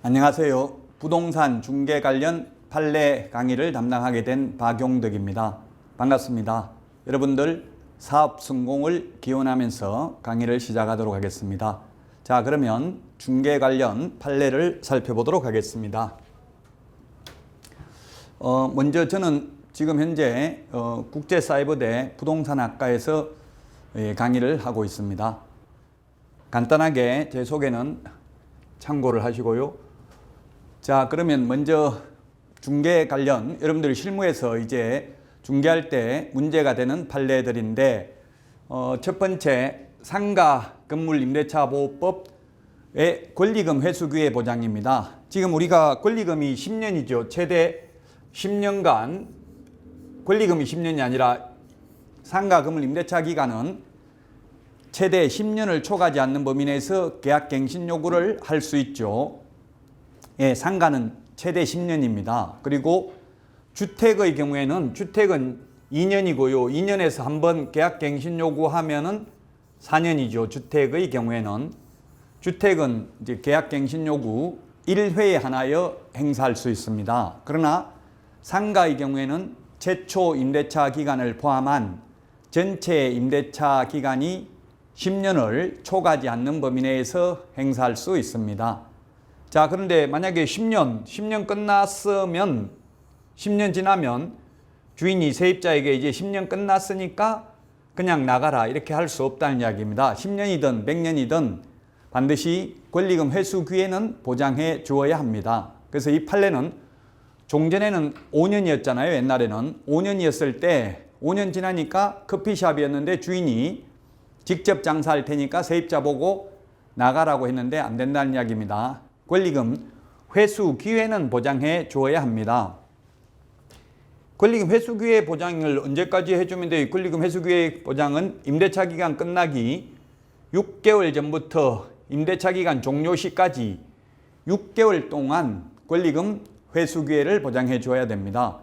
안녕하세요. 부동산 중개 관련 판례 강의를 담당하게 된 박용덕입니다. 반갑습니다. 여러분들 사업 성공을 기원하면서 강의를 시작하도록 하겠습니다. 자, 그러면 중개 관련 판례를 살펴보도록 하겠습니다. 먼저 저는 지금 현재 국제사이버대 부동산학과에서 강의를 하고 있습니다. 간단하게 제 소개는 참고를 하시고요. 자, 그러면 먼저 중개 관련 여러분들이 실무에서 이제 중개할 때 문제가 되는 판례들인데 첫 번째 상가 건물 임대차 보호법의 권리금 회수 기회 보장입니다. 지금 우리가 권리금이 10년이죠. 최대 10년간 권리금이 10년이 아니라 상가 건물 임대차 기간은 최대 10년을 초과하지 않는 범위 내에서 계약갱신 요구를 할 수 있죠. 예, 상가는 최대 10년입니다. 그리고 주택의 경우에는 주택은 2년이고요. 2년에서 한번 계약갱신 요구하면은 4년이죠. 주택의 경우에는. 주택은 이제 계약갱신 요구 1회에 하나여 행사할 수 있습니다. 그러나 상가의 경우에는 최초 임대차 기간을 포함한 전체 임대차 기간이 10년을 초과하지 않는 범위 내에서 행사할 수 있습니다. 자, 그런데 만약에 10년 끝났으면 10년 지나면 주인이 세입자에게 이제 10년 끝났으니까 그냥 나가라 이렇게 할 수 없다는 이야기입니다. 10년이든 100년이든 반드시 권리금 회수 기회는 보장해 주어야 합니다. 그래서 이 판례는 종전에는 5년이었잖아요. 옛날에는 5년이었을 때 5년 지나니까 커피숍이었는데 주인이 직접 장사할 테니까 세입자 보고 나가라고 했는데 안 된다는 이야기입니다. 권리금 회수 기회는 보장해 주어야 합니다. 권리금 회수 기회 보장을 언제까지 해주면 돼요? 권리금 회수 기회 보장은 임대차 기간 끝나기 6개월 전부터 임대차 기간 종료 시까지 6개월 동안 권리금 회수 기회를 보장해 줘야 됩니다.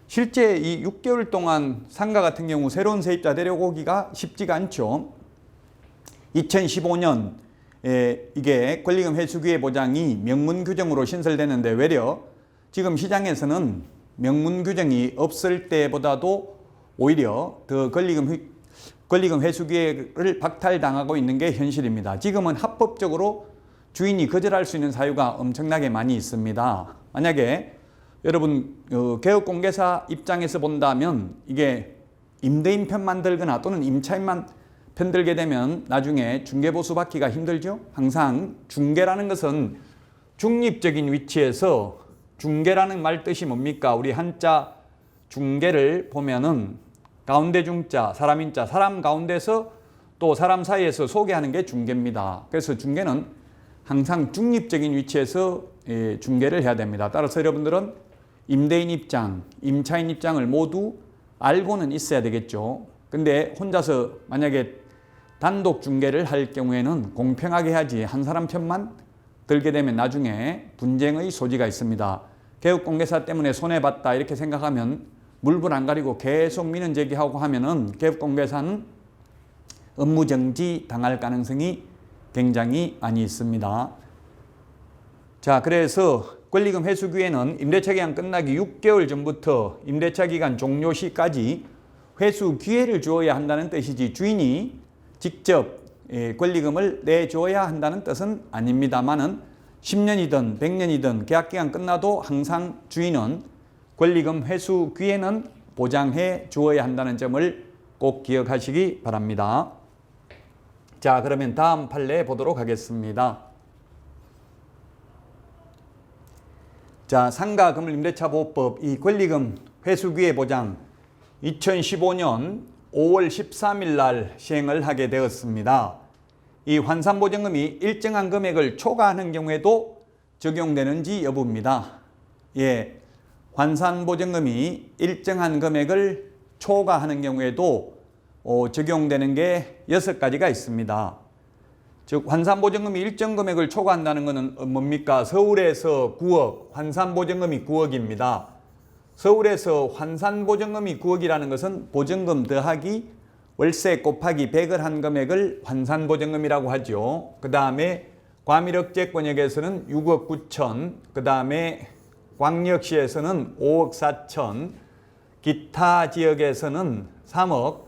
실제 이 6개월 동안 상가 같은 경우 새로운 세입자 데려오기가 쉽지가 않죠. 2015년 이게 권리금 회수 기회 보장이 명문 규정으로 신설되는데 외려 지금 시장에서는 명문 규정이 없을 때보다도 오히려 더 권리금 회수 기회를 박탈당하고 있는 게 현실입니다. 지금은 합법적으로 주인이 거절할 수 있는 사유가 엄청나게 많이 있습니다. 만약에 여러분 개업공개사 입장에서 본다면 이게 임대인 편만 들거나 또는 임차인만 편들게 되면 나중에 중개보수 받기가 힘들죠. 항상 중개라는 것은 중립적인 위치에서 중개라는 말 뜻이 뭡니까? 우리 한자 중개를 보면은 가운데 중자, 사람 인자, 사람 가운데서 또 사람 사이에서 소개하는 게 중개입니다. 그래서 중개는 항상 중립적인 위치에서 중개를 해야 됩니다. 따라서 여러분들은 임대인 입장, 임차인 입장을 모두 알고는 있어야 되겠죠. 근데 혼자서 만약에 단독 중개를 할 경우에는 공평하게 해야지 한 사람 편만 들게 되면 나중에 분쟁의 소지가 있습니다. 개업공개사 때문에 손해봤다 이렇게 생각하면 물불 안 가리고 계속 민원 제기하고 하면은 개업공개사는 업무정지 당할 가능성이 굉장히 많이 있습니다. 자, 그래서 권리금 회수 기회는 임대차 기간 끝나기 6개월 전부터 임대차 기간 종료 시까지 회수 기회를 주어야 한다는 뜻이지 주인이 직접 권리금을 내줘야 한다는 뜻은 아닙니다만은 10년이든 100년이든 계약기간 끝나도 항상 주인은 권리금 회수 기회는 보장해 주어야 한다는 점을 꼭 기억하시기 바랍니다. 자, 그러면 다음 판례 보도록 하겠습니다. 자, 상가 건물 임대차 보호법 이 권리금 회수 기회 보장 2015년 5월 13일 날 시행을 하게 되었습니다. 이 환산보증금이 일정한 금액을 초과하는 경우에도 적용되는지 여부입니다. 예, 환산보증금이 일정한 금액을 초과하는 경우에도 적용되는 게 6가지가 있습니다. 즉 환산보증금이 일정 금액을 초과한다는 것은 뭡니까? 서울에서 9억, 환산보증금이 9억입니다. 서울에서 환산보증금이 9억이라는 것은 보증금 더하기 월세 곱하기 100을 한 금액을 환산보증금이라고 하죠. 그 다음에 과밀억제권역에서는 6억 9천, 그 다음에 광역시에서는 5억 4천, 기타 지역에서는 3억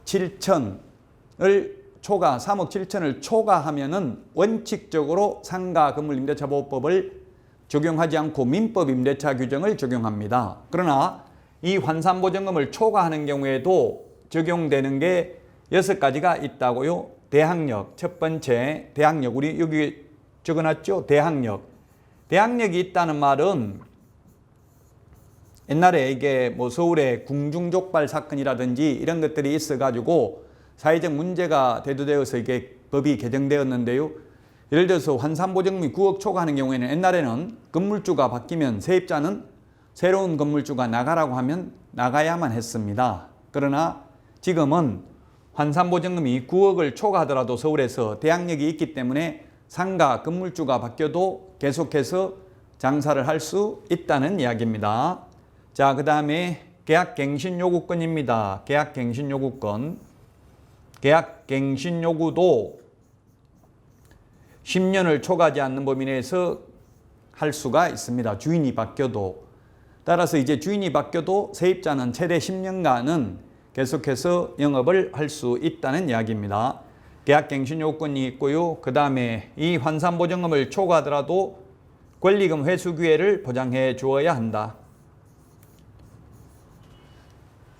7천을 초과, 3억 7천을 초과하면은 원칙적으로 상가 건물 임대차 보호법을 적용하지 않고 민법 임대차 규정을 적용합니다. 그러나 이 환산보증금을 초과하는 경우에도 적용되는 게 6가지가 있다고요. 대항력, 첫 번째 대항력, 우리 여기 적어놨죠? 대항력. 대항력이 있다는 말은 옛날에 이게 뭐 서울에 궁중족발 사건이라든지 이런 것들이 있어가지고 사회적 문제가 대두되어서 이게 법이 개정되었는데요. 예를 들어서 환산보증금이 9억 초과하는 경우에는 옛날에는 건물주가 바뀌면 세입자는 새로운 건물주가 나가라고 하면 나가야만 했습니다. 그러나 지금은 환산보증금이 9억을 초과하더라도 서울에서 대항력이 있기 때문에 상가 건물주가 바뀌어도 계속해서 장사를 할 수 있다는 이야기입니다. 자, 그 다음에 계약갱신요구권입니다. 계약갱신요구권. 계약갱신요구도 10년을 초과하지 않는 범위 내에서 할 수가 있습니다. 주인이 바뀌어도. 따라서 이제 주인이 바뀌어도 세입자는 최대 10년간은 계속해서 영업을 할 수 있다는 이야기입니다. 계약갱신요건이 있고요. 그 다음에 이 환산보증금을 초과하더라도 권리금 회수 기회를 보장해 주어야 한다.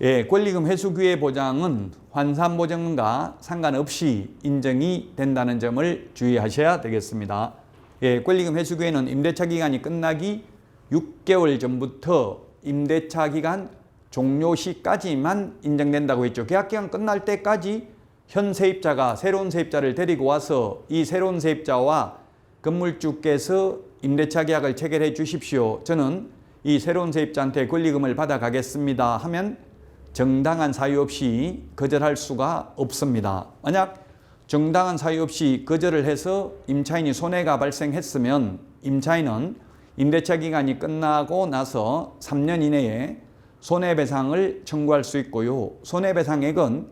예, 권리금 회수 기회 보장은 환산보증금과 상관없이 인정이 된다는 점을 주의하셔야 되겠습니다. 예, 권리금 회수 기회는 임대차 기간이 끝나기 6개월 전부터 임대차 기간 종료 시까지만 인정된다고 했죠. 계약기간 끝날 때까지 현 세입자가 새로운 세입자를 데리고 와서 이 새로운 세입자와 건물주께서 임대차 계약을 체결해 주십시오. 저는 이 새로운 세입자한테 권리금을 받아가겠습니다 하면 정당한 사유 없이 거절할 수가 없습니다. 만약 정당한 사유 없이 거절을 해서 임차인이 손해가 발생했으면 임차인은 임대차 기간이 끝나고 나서 3년 이내에 손해배상을 청구할 수 있고요. 손해배상액은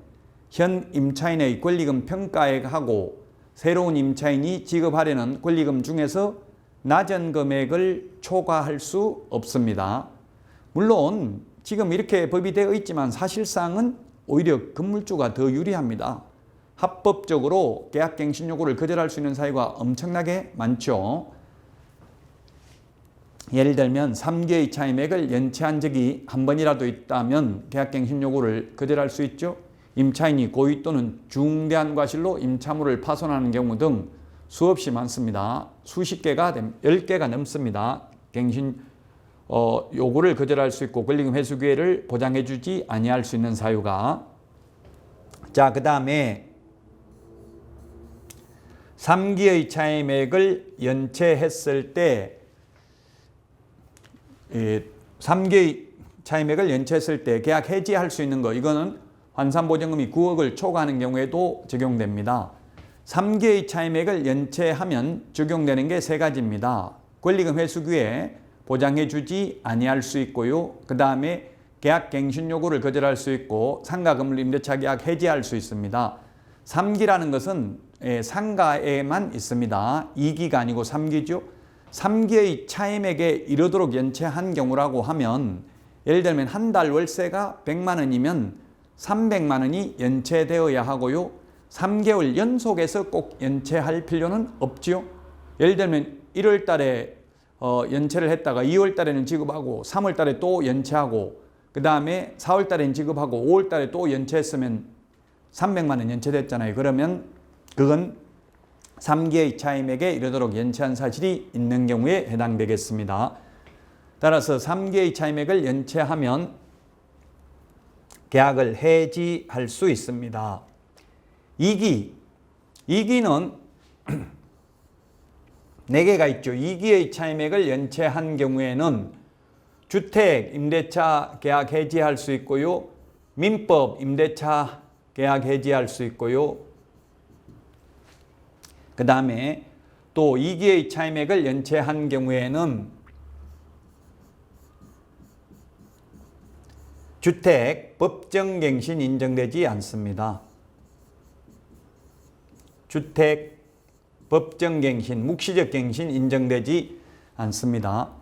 현 임차인의 권리금 평가액하고 새로운 임차인이 지급하려는 권리금 중에서 낮은 금액을 초과할 수 없습니다. 물론 지금 이렇게 법이 되어 있지만 사실상은 오히려 건물주가 더 유리합니다. 합법적으로 계약갱신 요구를 거절할 수 있는 사유가 엄청나게 많죠. 예를 들면 3개의 차임액을 연체한 적이 한 번이라도 있다면 계약갱신 요구를 거절할 수 있죠. 임차인이 고의 또는 중대한 과실로 임차물을 파손하는 경우 등 수없이 많습니다. 수십 개가, 10개가 넘습니다. 갱신 요구를 거절할 수 있고 권리금 회수 기회를 보장해 주지 아니할 수 있는 사유가. 자, 그 다음에 3기의 차임액을 연체했을 때 3개의 차임액을 연체했을 때 계약 해지할 수 있는 거, 이거는 환산보증금이 9억을 초과하는 경우에도 적용됩니다. 3개의 차임액을 연체하면 적용되는 게 3가지입니다. 권리금 회수 기회 보장해 주지 아니할 수 있고요. 그 다음에 계약갱신 요구를 거절할 수 있고 상가 건물 임대차 계약 해지할 수 있습니다. 3기라는 것은 상가에만 있습니다. 2기가 아니고 3기죠. 3기의 차임액에 이르도록 연체한 경우라고 하면 예를 들면 한 달 월세가 100만 원이면 300만 원이 연체되어야 하고요. 3개월 연속해서 꼭 연체할 필요는 없죠. 예를 들면 1월 달에 연체를 했다가 2월 달에는 지급하고 3월 달에 또 연체하고 그 다음에 4월 달에는 지급하고 5월 달에 또 연체했으면 300만 원 연체됐잖아요. 그러면 그건 3기의 차임액에 이르도록 연체한 사실이 있는 경우에 해당되겠습니다. 따라서 3기의 차임액을 연체하면 계약을 해지할 수 있습니다. 2기는 4개가 있죠. 2기의 차임액을 연체한 경우에는 주택 임대차 계약 해지할 수 있고요. 민법 임대차 계약 해지할 수 있고요. 그 다음에 또 2기의 차임액을 연체한 경우에는 주택 법정갱신 인정되지 않습니다. 주택 법정갱신, 묵시적 갱신 인정되지 않습니다.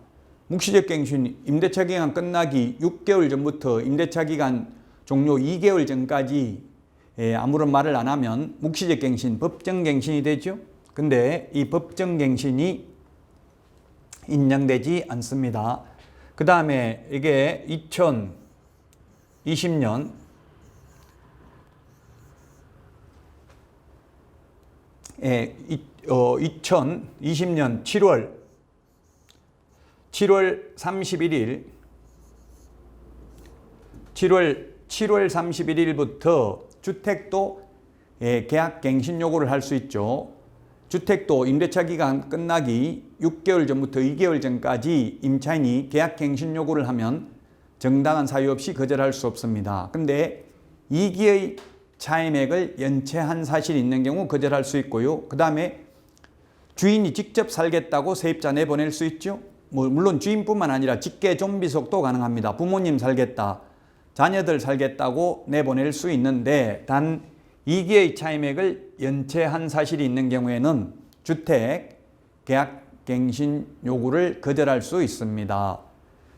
묵시적 갱신 임대차 기간 끝나기 6개월 전부터 임대차 기간 종료 2개월 전까지 아무런 말을 안 하면 묵시적 갱신, 법정갱신이 되죠. 근데 이 법정갱신이 인정되지 않습니다. 그 다음에 이게 2020년 2020년 7월 31일부터 주택도 계약갱신 요구를 할 수 있죠. 주택도 임대차 기간 끝나기 6개월 전부터 2개월 전까지 임차인이 계약갱신 요구를 하면 정당한 사유 없이 거절할 수 없습니다. 근데 2기의 차임액을 연체한 사실이 있는 경우 거절할 수 있고요. 그 다음에 주인이 직접 살겠다고 세입자 내보낼 수 있죠. 물론 주인뿐만 아니라 직계 좀비속도 가능합니다. 부모님 살겠다, 자녀들 살겠다고 내보낼 수 있는데 단 2기의 차임액을 연체한 사실이 있는 경우에는 주택 계약갱신 요구를 거절할 수 있습니다.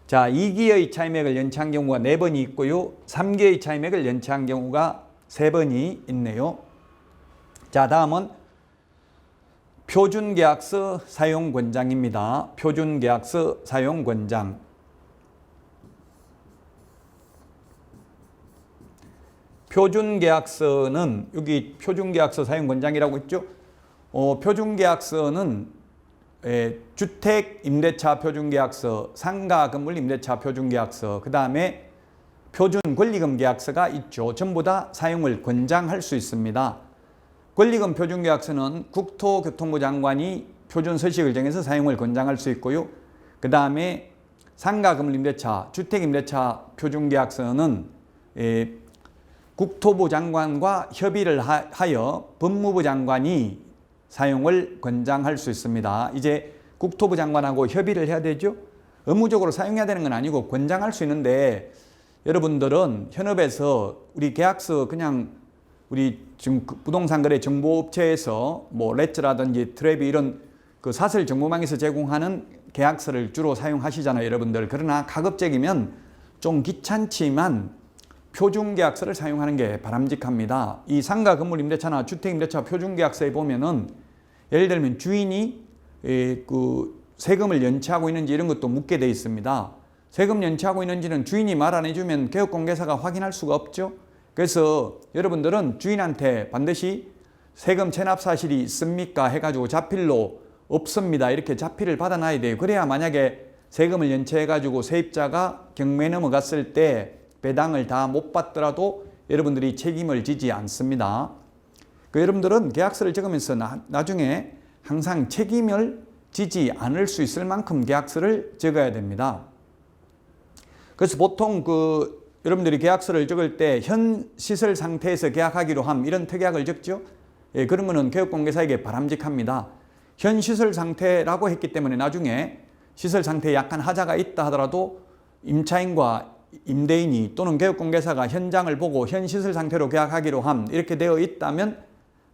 자, 2기의 차임액을 연체한 경우가 4번이 있고요. 3기의 차임액을 연체한 경우가 3번이 있네요. 자, 다음은 표준계약서 사용권장입니다. 표준계약서 사용권장. 표준계약서는 여기 표준계약서 사용권장이라고 있죠. 표준계약서는 주택임대차 표준계약서, 상가건물 임대차 표준계약서, 그 다음에 표준권리금 계약서가 있죠. 전부 다 사용을 권장할 수 있습니다. 권리금 표준계약서는 국토교통부 장관이 표준서식을 정해서 사용을 권장할 수 있고요. 그 다음에 상가건물 임대차, 주택임대차 표준계약서는 국토부 장관과 협의를 하여 법무부 장관이 사용을 권장할 수 있습니다. 이제 국토부 장관하고 협의를 해야 되죠. 의무적으로 사용해야 되는 건 아니고 권장할 수 있는데 여러분들은 현업에서 우리 계약서 그냥 우리 지금 부동산 거래 정보업체에서 뭐 레츠라든지 트래비 이런 그 사설 정보망에서 제공하는 계약서를 주로 사용하시잖아요, 여러분들. 그러나 가급적이면 좀 귀찮지만 표준계약서를 사용하는 게 바람직합니다. 이 상가 건물 임대차나 주택임대차 표준계약서에 보면은 예를 들면 주인이 그 세금을 연체하고 있는지 이런 것도 묻게 돼 있습니다. 세금 연체하고 있는지는 주인이 말 안 해주면 개업공개사가 확인할 수가 없죠. 그래서 여러분들은 주인한테 반드시 세금 체납 사실이 있습니까 해가지고 자필로 없습니다 이렇게 자필을 받아놔야 돼요. 그래야 만약에 세금을 연체해가지고 세입자가 경매 넘어갔을 때 배당을 다 못 받더라도 여러분들이 책임을 지지 않습니다. 여러분들은 계약서를 적으면서 나중에 항상 책임을 지지 않을 수 있을 만큼 계약서를 적어야 됩니다. 그래서 보통 여러분들이 계약서를 적을 때 현 시설 상태에서 계약하기로 함 이런 특약을 적죠. 그런 거는 개업공개사에게 바람직합니다. 현 시설 상태라고 했기 때문에 나중에 시설 상태에 약간 하자가 있다 하더라도 임차인과 임대인이 또는 개업공개사가 현장을 보고 현 시설 상태로 계약하기로 함 이렇게 되어 있다면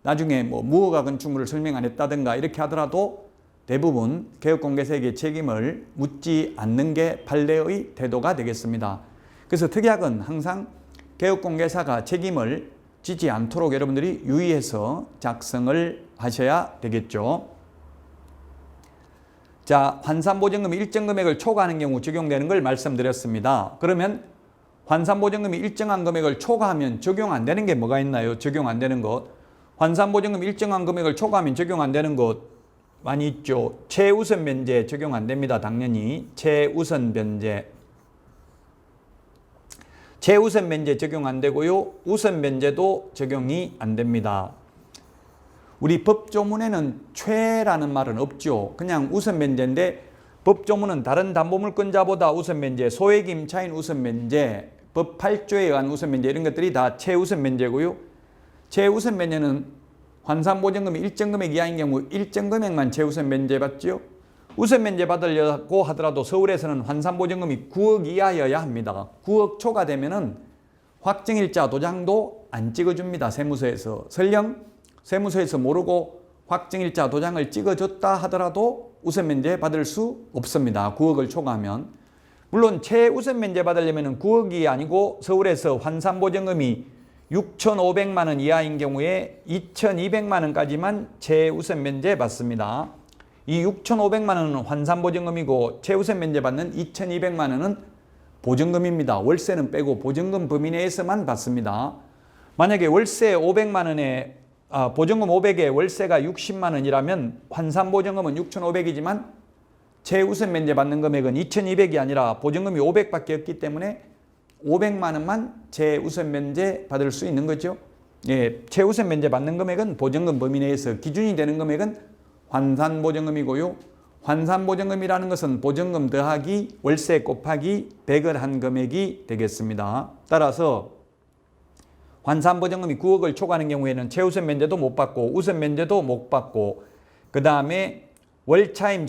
나중에 뭐 무허가 건축물을 설명 안 했다든가 이렇게 하더라도 대부분 개업공개사에게 책임을 묻지 않는 게 판례의 태도가 되겠습니다. 그래서 특약은 항상 개업공개사가 책임을 지지 않도록 여러분들이 유의해서 작성을 하셔야 되겠죠. 자, 환산보증금이 일정 금액을 초과하는 경우 적용되는 걸 말씀드렸습니다. 그러면 환산보증금이 일정한 금액을 초과하면 적용 안 되는 게 뭐가 있나요? 적용 안 되는 것. 환산보증금이 일정한 금액을 초과하면 적용 안 되는 것 많이 있죠. 최우선 변제 적용 안 됩니다. 당연히. 최우선 변제. 최우선 변제 적용 안 되고요. 우선 변제도 적용이 안 됩니다. 우리 법조문에는 최라는 말은 없죠. 그냥 우선 변제인데 법조문은 다른 담보물권자보다 우선 변제, 소액 임차인 우선 변제, 법 8조에 의한 우선 변제 이런 것들이 다 최우선 변제고요. 최우선 변제는 환산보증금이 일정 금액 이하인 경우 일정 금액만 최우선 변제 받죠. 우선 변제 받으려고 하더라도 서울에서는 환산보증금이 9억 이하여야 합니다. 9억 초과되면은 확정일자 도장도 안 찍어줍니다. 세무서에서. 설령 세무서에서 모르고 확정일자 도장을 찍어줬다 하더라도 우선 면제 받을 수 없습니다. 9억을 초과하면. 물론 최우선 면제 받으려면 9억이 아니고 서울에서 환산보증금이 6,500만 원 이하인 경우에 2,200만 원까지만 최우선 면제 받습니다. 이 6,500만 원은 환산보증금이고 최우선 면제 받는 2,200만 원은 보증금입니다. 월세는 빼고 보증금 범위 내에서만 받습니다. 만약에 월세 500만 원에 보증금 500에 월세가 60만 원이라면 환산보증금은 6,500이지만 최우선 면제 받는 금액은 2,200이 아니라 보증금이 500밖에 없기 때문에 500만 원만 최우선 면제 받을 수 있는 거죠. 예, 최우선 면제 받는 금액은 보증금 범위 내에서 기준이 되는 금액은 환산보증금이고요. 환산보증금이라는 것은 보증금 더하기 월세 곱하기 100을 한 금액이 되겠습니다. 따라서 환산보증금이 9억을 초과하는 경우에는 최우선 면제도 못 받고 우선 면제도 못 받고 그 다음에 월차임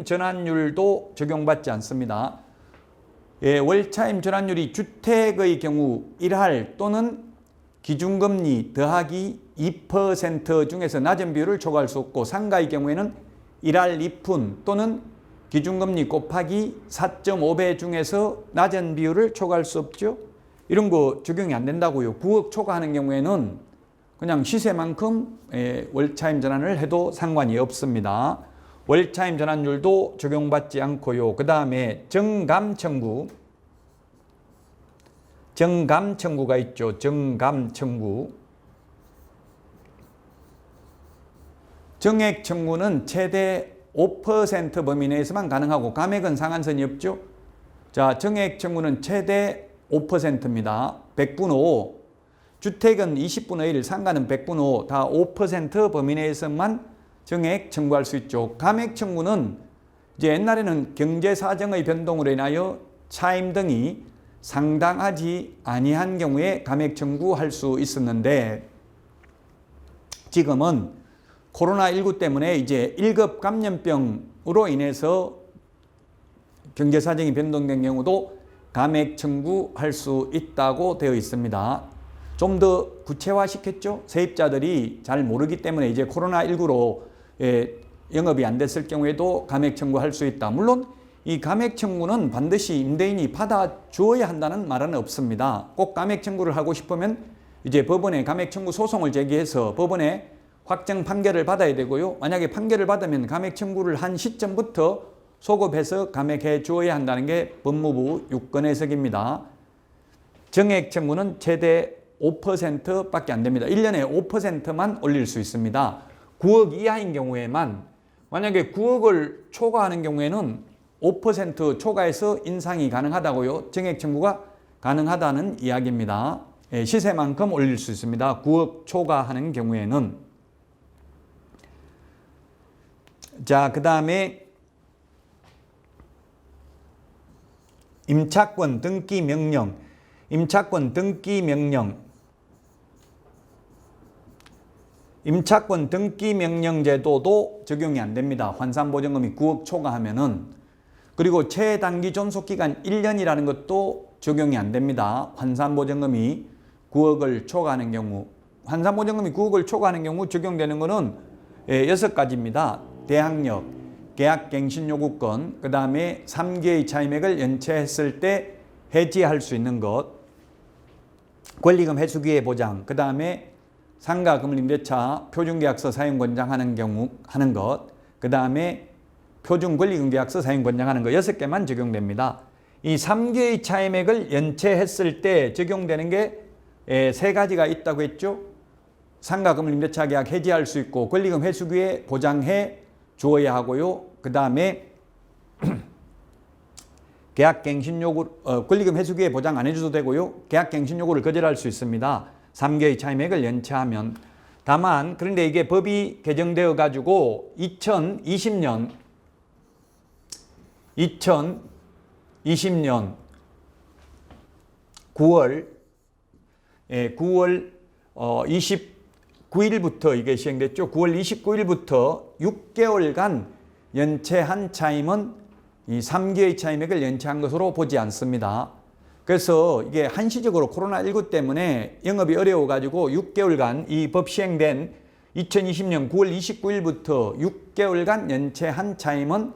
전환율도 적용받지 않습니다. 예, 월차임 전환율이 주택의 경우 1할 또는 기준금리 더하기 2% 중에서 낮은 비율을 초과할 수 없고 상가의 경우에는 1할 2푼 또는 기준금리 곱하기 4.5배 중에서 낮은 비율을 초과할 수 없죠. 이런 거 적용이 안 된다고요. 9억 초과하는 경우에는 그냥 시세만큼 월차임 전환을 해도 상관이 없습니다. 월차임 전환율도 적용받지 않고요. 그 다음에 정감청구가 있죠. 정감청구. 정액 청구는 최대 5% 범위 내에서만 가능하고 감액은 상한선이 없죠. 자, 정액 청구는 최대 5%입니다. 100분의 5. 주택은 20분의 1, 상가는 100분의 5. 다 5% 범위 내에서만 정액 청구할 수 있죠. 감액 청구는 이제 옛날에는 경제 사정의 변동으로 인하여 차임 등이 상당하지 아니한 경우에 감액 청구할 수 있었는데 지금은 코로나19 때문에 이제 1급 감염병으로 인해서 경제 사정이 변동된 경우도 감액 청구할 수 있다고 되어 있습니다. 좀 더 구체화시켰죠. 세입자들이 잘 모르기 때문에 이제 코로나19로 영업이 안 됐을 경우에도 감액 청구할 수 있다. 물론 이 감액 청구는 반드시 임대인이 받아주어야 한다는 말은 없습니다. 꼭 감액 청구를 하고 싶으면 이제 법원에 감액 청구 소송을 제기해서 법원에 확정 판결을 받아야 되고요. 만약에 판결을 받으면 감액 청구를 한 시점부터 소급해서 감액해 주어야 한다는 게 법무부 유권 해석입니다. 정액 청구는 최대 5%밖에 안 됩니다. 1년에 5%만 올릴 수 있습니다. 9억 이하인 경우에만 만약에 9억을 초과하는 경우에는 5% 초과해서 인상이 가능하다고요. 정액 청구가 가능하다는 이야기입니다. 시세만큼 올릴 수 있습니다. 9억 초과하는 경우에는. 자, 그 다음에 임차권 등기 명령. 임차권 등기 명령 제도도 적용이 안 됩니다. 환산보증금이 9억 초과하면은. 그리고 최단기 존속기간 1년이라는 것도 적용이 안 됩니다. 환산보증금이 9억을 초과하는 경우. 환산보증금이 9억을 초과하는 경우 적용되는 것은 6가지입니다. 대항력, 계약갱신요구권, 그 다음에 3개의 차임액을 연체했을 때 해지할 수 있는 것, 권리금 회수기의 보장, 그 다음에 상가 금림대차 표준계약서 사용 권장하는 경우 하는 것, 그 다음에 표준 권리금 계약서 사용 권장하는 것 6개만 적용됩니다. 이 3개의 차임액을 연체했을 때 적용되는 게 3가지가 있다고 했죠. 상가 금림대차 계약 해지할 수 있고 권리금 회수기에 보장해 주어야 하고요. 그 다음에 계약갱신 요구, 권리금 회수기에 보장 안 해줘도 되고요. 계약갱신 요구를 거절할 수 있습니다. 3개의 차임액을 연체하면. 다만 그런데 이게 법이 개정되어 가지고 2020년 9월 29일부터 이게 시행됐죠. 9월 29일부터 6개월간 연체한 차임은 이 3개의 차임액을 연체한 것으로 보지 않습니다. 그래서 이게 한시적으로 코로나19 때문에 영업이 어려워가지고 6개월간 이 법 시행된 2020년 9월 29일부터 6개월간 연체한 차임은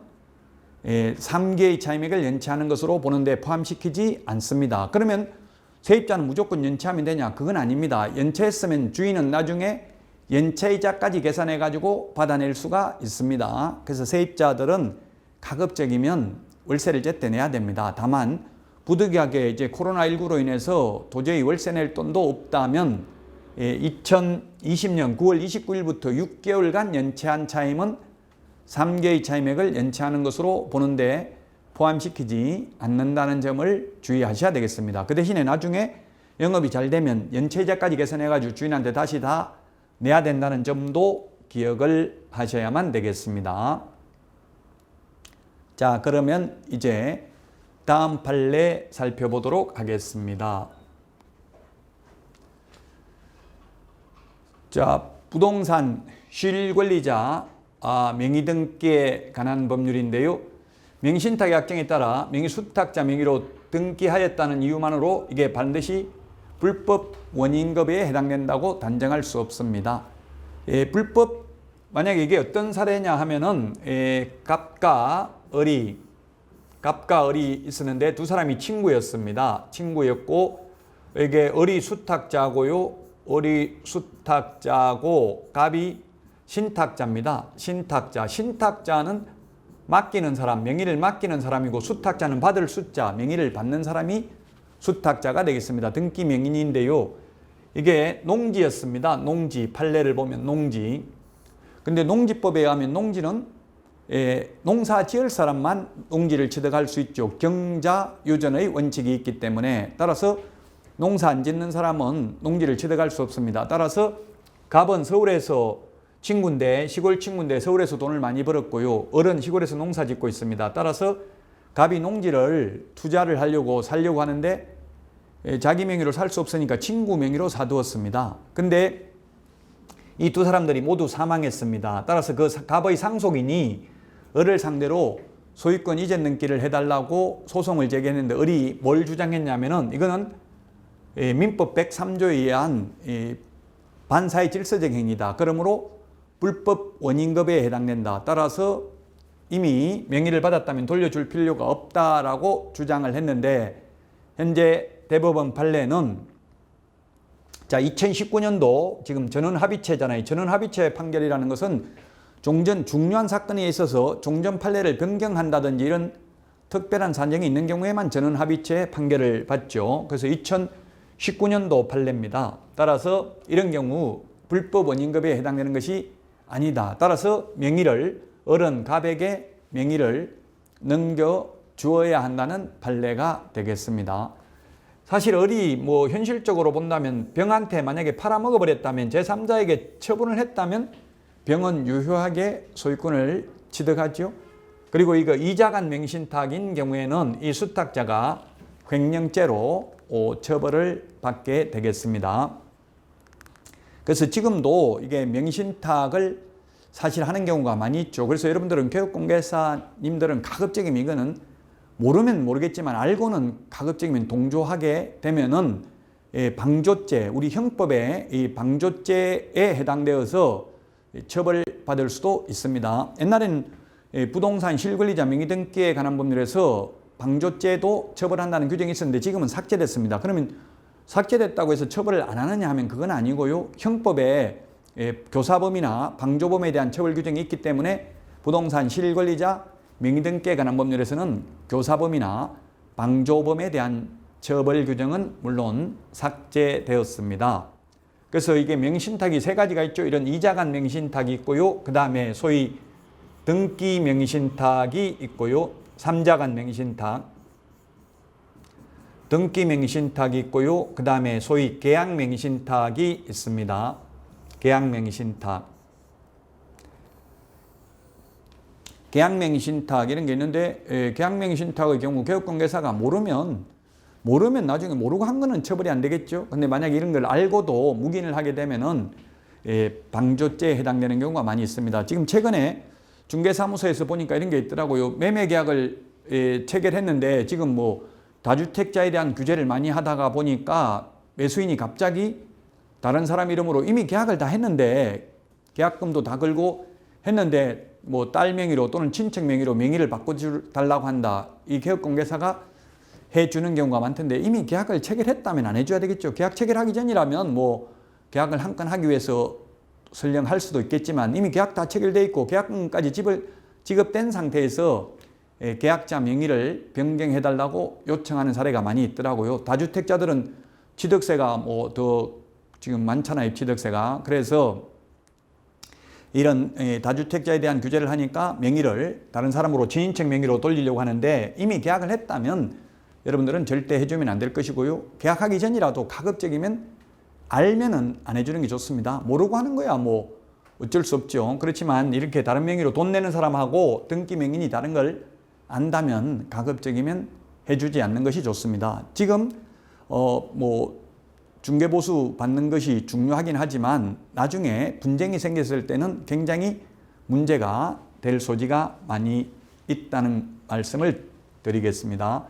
3개의 차임액을 연체하는 것으로 보는데 포함시키지 않습니다. 그러면 세입자는 무조건 연체하면 되냐? 그건 아닙니다. 연체했으면 주인은 나중에 연체이자까지 계산해가지고 받아낼 수가 있습니다. 그래서 세입자들은 가급적이면 월세를 제때 내야 됩니다. 다만 부득이하게 이제 코로나19로 인해서 도저히 월세 낼 돈도 없다면 2020년 9월 29일부터 6개월간 연체한 차임은 3개의 차임액을 연체하는 것으로 보는데 포함시키지 않는다는 점을 주의하셔야 되겠습니다. 그 대신에 나중에 영업이 잘 되면 연체이자까지 계산해가지고 주인한테 다시 다 내야 된다는 점도 기억을 하셔야만 되겠습니다. 자, 그러면 이제 다음 판례 살펴보도록 하겠습니다. 자, 부동산 실권리자 명의 등기에 관한 법률인데요. 명의신탁약정에 따라 명의수탁자 명의로 등기하였다는 이유만으로 이게 반드시 불법 원인급여에 해당된다고 단정할 수 없습니다. 불법, 만약에 이게 어떤 사례냐 하면은 갑과 을이 있었는데 두 사람이 친구였습니다. 친구였고 이게 을이 수탁자고요. 을이 수탁자고 갑이 신탁자입니다. 신탁자는 맡기는 사람, 명의를 맡기는 사람이고 수탁자는 받을 수자, 명의를 받는 사람이 수탁자가 되겠습니다. 등기 명인인데요. 이게 농지였습니다. 농지, 판례를 보면 농지. 근데 농지법에 의하면 농지는 농사 지을 사람만 농지를 취득할 수 있죠. 경자유전의 원칙이 있기 때문에 따라서 농사 안 짓는 사람은 농지를 취득할 수 없습니다. 따라서 갑은 서울에서 친구인데 시골 친구인데 서울에서 돈을 많이 벌었고요. 을은 시골에서 농사 짓고 있습니다. 따라서 갑이 농지를 투자를 하려고 살려고 하는데 자기 명의로 살 수 없으니까 친구 명의로 사두었습니다. 근데 이 두 사람들이 모두 사망했습니다. 따라서 그 갑의 상속인이 을을 상대로 소유권 이전 등기를 해달라고 소송을 제기했는데 을이 뭘 주장했냐면은 이거는 민법 103조에 의한 반사의 질서적 행위다. 그러므로 불법 원인급여에 해당된다. 따라서 이미 명의를 받았다면 돌려줄 필요가 없다라고 주장을 했는데 현재 대법원 판례는 자 2019년도 지금 전원합의체잖아요. 전원합의체 판결이라는 것은 종전 중요한 사건에 있어서 종전 판례를 변경한다든지 이런 특별한 사정이 있는 경우에만 전원합의체 판결을 받죠. 그래서 2019년도 판례입니다. 따라서 이런 경우 불법 원인급여에 해당되는 것이 아니다. 따라서 명의를 을은 갑에게 명의를 넘겨 주어야 한다는 판례가 되겠습니다. 사실 을이 뭐 현실적으로 본다면 병한테 만약에 팔아먹어 버렸다면 제3자에게 처분을 했다면 병은 유효하게 소유권을 취득하죠. 그리고 이거 이자간 명의신탁인 경우에는 이 수탁자가 횡령죄로 처벌을 받게 되겠습니다. 그래서 지금도 이게 명의신탁을 사실 하는 경우가 많이 있죠. 그래서 여러분들은 교육공개사님들은 가급적이면 이거는 모르면 모르겠지만 알고는 가급적이면 동조하게 되면은 방조죄, 우리 형법에 이 방조죄에 해당되어서 처벌받을 수도 있습니다. 옛날에는 부동산 실권리자 명의등기에 관한 법률에서 방조죄도 처벌한다는 규정이 있었는데 지금은 삭제됐습니다. 그러면 삭제됐다고 해서 처벌을 안 하느냐 하면 그건 아니고요. 형법에 교사범이나 방조범에 대한 처벌 규정이 있기 때문에 부동산 실권리자 명의등기에 관한 법률에서는 교사범이나 방조범에 대한 처벌 규정은 물론 삭제되었습니다. 그래서 이게 명의신탁이 세 가지가 있죠. 이런 이자간 명의신탁이 있고요. 그 다음에 소위 등기 명의신탁이 있고요. 삼자간 명의신탁, 등기 명의신탁이 있고요. 그 다음에 소위 계약 명의신탁이 있습니다. 계약 명의신탁. 계약 명의신탁 이런 게 있는데 계약 명의신탁의 경우 교육공개사가 모르면 나중에 모르고 한 거는 처벌이 안 되겠죠. 근데 만약에 이런 걸 알고도 묵인을 하게 되면은 방조죄에 해당되는 경우가 많이 있습니다. 지금 최근에 중개사무소에서 보니까 이런 게 있더라고요. 매매계약을 체결했는데 지금 뭐 다주택자에 대한 규제를 많이 하다가 보니까 매수인이 갑자기 다른 사람 이름으로 이미 계약을 다 했는데 계약금도 다 걸고 했는데 뭐 딸 명의로 또는 친척 명의로 명의를 바꿔달라고 한다. 이 개업공개사가 해주는 경우가 많던데 이미 계약을 체결했다면 안 해줘야 되겠죠. 계약 체결하기 전이라면 뭐 계약을 한 건 하기 위해서 설령 할 수도 있겠지만 이미 계약 다 체결돼 있고 계약금까지 지급된 상태에서 계약자 명의를 변경해달라고 요청하는 사례가 많이 있더라고요. 다주택자들은 취득세가 뭐 더 지금 많잖아요. 취득세가. 그래서 이런 다주택자에 대한 규제를 하니까 명의를 다른 사람으로 친인척 명의로 돌리려고 하는데 이미 계약을 했다면 여러분들은 절대 해주면 안 될 것이고요. 계약하기 전이라도 가급적이면 알면은 안 해주는 게 좋습니다. 모르고 하는 거야 뭐 어쩔 수 없죠. 그렇지만 이렇게 다른 명의로 돈 내는 사람하고 등기 명의인이 다른 걸 안다면 가급적이면 해주지 않는 것이 좋습니다. 지금 뭐 중개보수 받는 것이 중요하긴 하지만 나중에 분쟁이 생겼을 때는 굉장히 문제가 될 소지가 많이 있다는 말씀을 드리겠습니다.